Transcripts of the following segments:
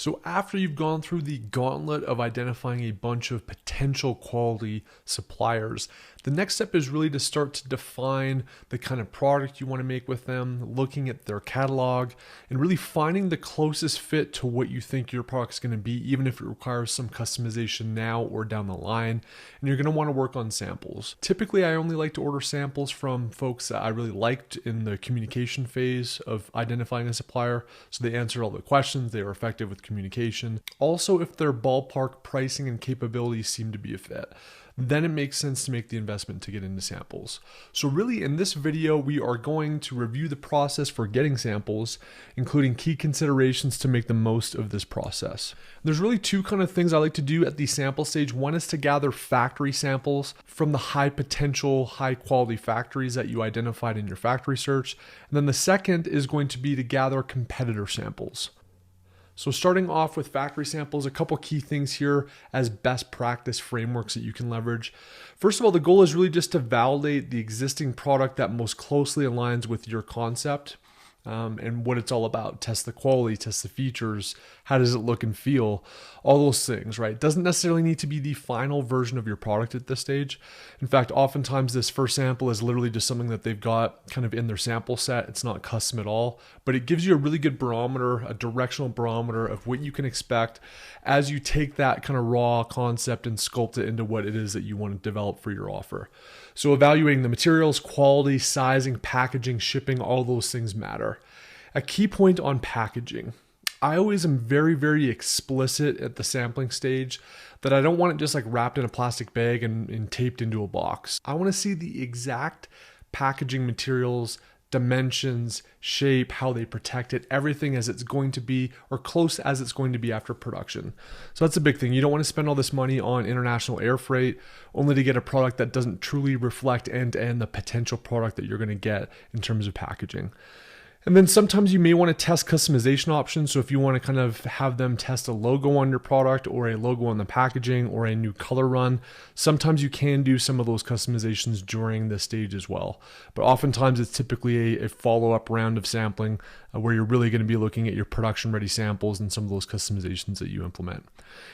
So after you've gone through the gauntlet of identifying a bunch of potential quality suppliers, the next step is really to start to define the kind of product you want to make with them, looking at their catalog, and really finding the closest fit to what you think your product's going to be, even if it requires some customization now or down the line. And you're going to want to work on samples. Typically, I only like to order samples from folks that I really liked in the communication phase of identifying a supplier. So they answered all the questions, they were effective with communication. Also, if their ballpark pricing and capabilities seem to be a fit, then it makes sense to make the investment to get into samples. So really in this video, we are going to review the process for getting samples, including key considerations to make the most of this process. There's really two kind of things I like to do at the sample stage. One is to gather factory samples from the high potential, high quality factories that you identified in your factory search. And then the second is going to be to gather competitor samples. So starting off with factory samples, a couple key things here as best practice frameworks that you can leverage. First of all, the goal is really just to validate the existing product that most closely aligns with your concept and what it's all about. Test the quality, test the features, how does it look and feel, all those things, right? It doesn't necessarily need to be the final version of your product at this stage. In fact, oftentimes this first sample is literally just something that they've got kind of in their sample set. It's not custom at all, but it gives you a really good barometer, a directional barometer of what you can expect as you take that kind of raw concept and sculpt it into what it is that you want to develop for your offer. So evaluating the materials, quality, sizing, packaging, shipping, all those things matter. A key point on packaging. I always am very, very explicit at the sampling stage that I don't want it just like wrapped in a plastic bag and taped into a box. I want to see the exact packaging materials, dimensions, shape, how they protect it, everything as it's going to be or close as it's going to be after production. So that's a big thing. You don't want to spend all this money on international air freight only to get a product that doesn't truly reflect end-to-end the potential product that you're going to get in terms of packaging. And then sometimes you may want to test customization options. So if you want to kind of have them test a logo on your product or a logo on the packaging or a new color run, sometimes you can do some of those customizations during this stage as well. But oftentimes it's typically a follow-up round of sampling where you're really going to be looking at your production ready samples and some of those customizations that you implement.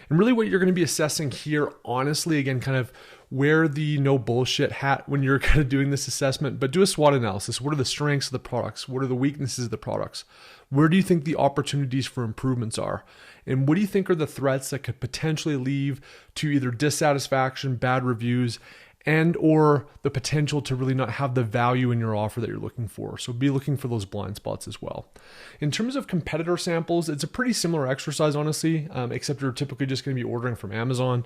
And really what you're going to be assessing here, honestly, again, kind of wear the no bullshit hat when you're kind of doing this assessment, but do a SWOT analysis. What are the strengths of the products? What are the weaknesses of the products? Where do you think the opportunities for improvements are? And what do you think are the threats that could potentially lead to either dissatisfaction, bad reviews, and or the potential to really not have the value in your offer that you're looking for? So be looking for those blind spots as well. In terms of competitor samples, it's a pretty similar exercise, honestly, except you're typically just going to be ordering from Amazon.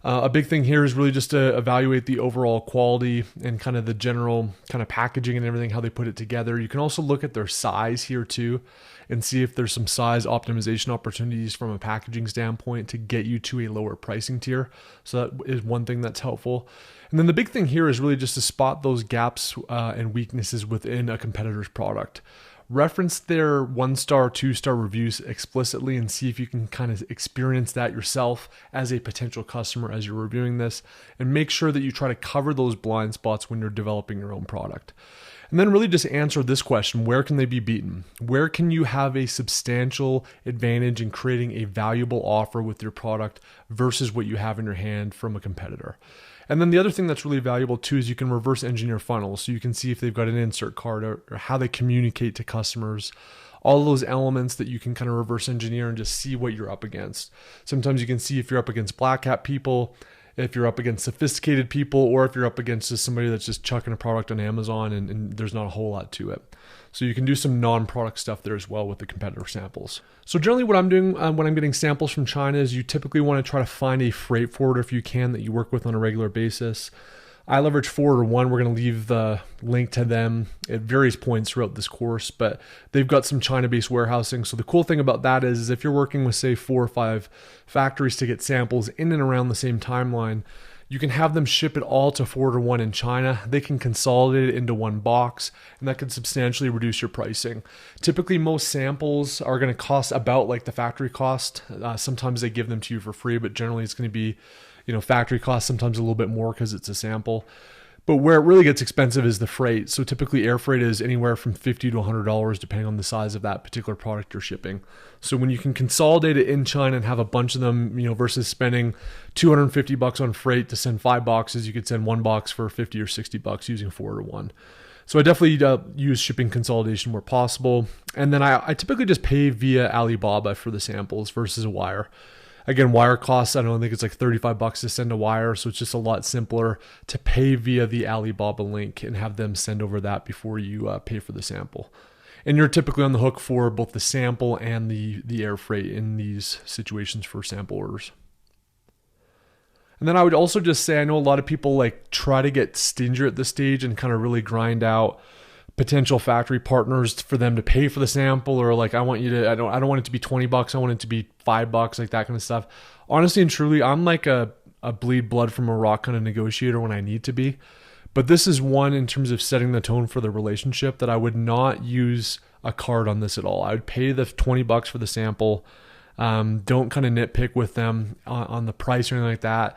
A big thing here is really just to evaluate the overall quality and kind of the general kind of packaging and everything, how they put it together. You can also look at their size here too and see if there's some size optimization opportunities from a packaging standpoint to get you to a lower pricing tier. So that is one thing that's helpful. And then the big thing here is really just to spot those gaps and weaknesses within a competitor's product. Reference their 1-star, 2-star reviews explicitly and see if you can kind of experience that yourself as a potential customer as you're reviewing this, and make sure that you try to cover those blind spots when you're developing your own product. And then really just answer this question: where can they be beaten? Where can you have a substantial advantage in creating a valuable offer with your product versus what you have in your hand from a competitor? And then the other thing that's really valuable too is you can reverse engineer funnels. So you can see if they've got an insert card or how they communicate to customers, all those elements that you can kind of reverse engineer and just see what you're up against. Sometimes you can see if you're up against black hat people, if you're up against sophisticated people, or if you're up against just somebody that's just chucking a product on Amazon and there's not a whole lot to it. So you can do some non-product stuff there as well with the competitor samples. So generally what I'm doing when I'm getting samples from China is you typically want to try to find a freight forwarder if you can that you work with on a regular basis. I leverage Forwarder One. We're going to leave the link to them at various points throughout this course, but they've got some China-based warehousing. So the cool thing about that is if you're working with, say, 4 or 5 factories to get samples in and around the same timeline, you can have them ship it all to Forwarder One in China. They can consolidate it into one box, and that can substantially reduce your pricing. Typically, most samples are going to cost about like the factory cost. Sometimes they give them to you for free, but generally it's going to be, factory cost, sometimes a little bit more because it's a sample. But where it really gets expensive is the freight. So typically air freight is anywhere from $50 to $100 depending on the size of that particular product you're shipping. So when you can consolidate it in China and have a bunch of them, versus spending $250 on freight to send 5 boxes, you could send 1 box for $50 or $60 using 4 to 1. So I definitely use shipping consolidation where possible. And then I typically just pay via Alibaba for the samples versus a wire. Again, wire costs, I don't think it's like $35 to send a wire. So it's just a lot simpler to pay via the Alibaba link and have them send over that before you pay for the sample. And you're typically on the hook for both the sample and the air freight in these situations for sample orders. And then I would also just say, I know a lot of people like try to get stingier at this stage and kind of really grind out potential factory partners for them to pay for the sample, or like, I want you to, I don't want it to be $20. I want it to be $5, like that kind of stuff. Honestly and truly, I'm like a bleed blood from a rock kind of negotiator when I need to be. But this is one in terms of setting the tone for the relationship that I would not use a card on this at all. I would pay the $20 for the sample. Don't kind of nitpick with them on the price or anything like that.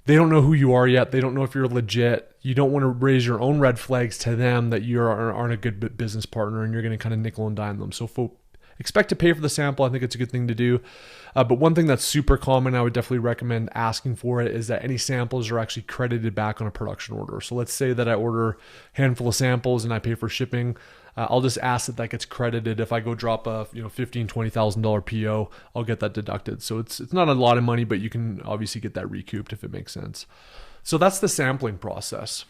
They don't know who you are yet. They don't know if you're legit. You don't want to raise your own red flags to them that you aren't a good business partner and you're going to kind of nickel and dime them. So expect to pay for the sample. I think it's a good thing to do. But one thing that's super common, I would definitely recommend asking for it, is that any samples are actually credited back on a production order. So let's say that I order a handful of samples and I pay for shipping. I'll just ask that gets credited. If I go drop a $15,000-$20,000 PO, I'll get that deducted. So it's not a lot of money, but you can obviously get that recouped if it makes sense. So that's the sampling process.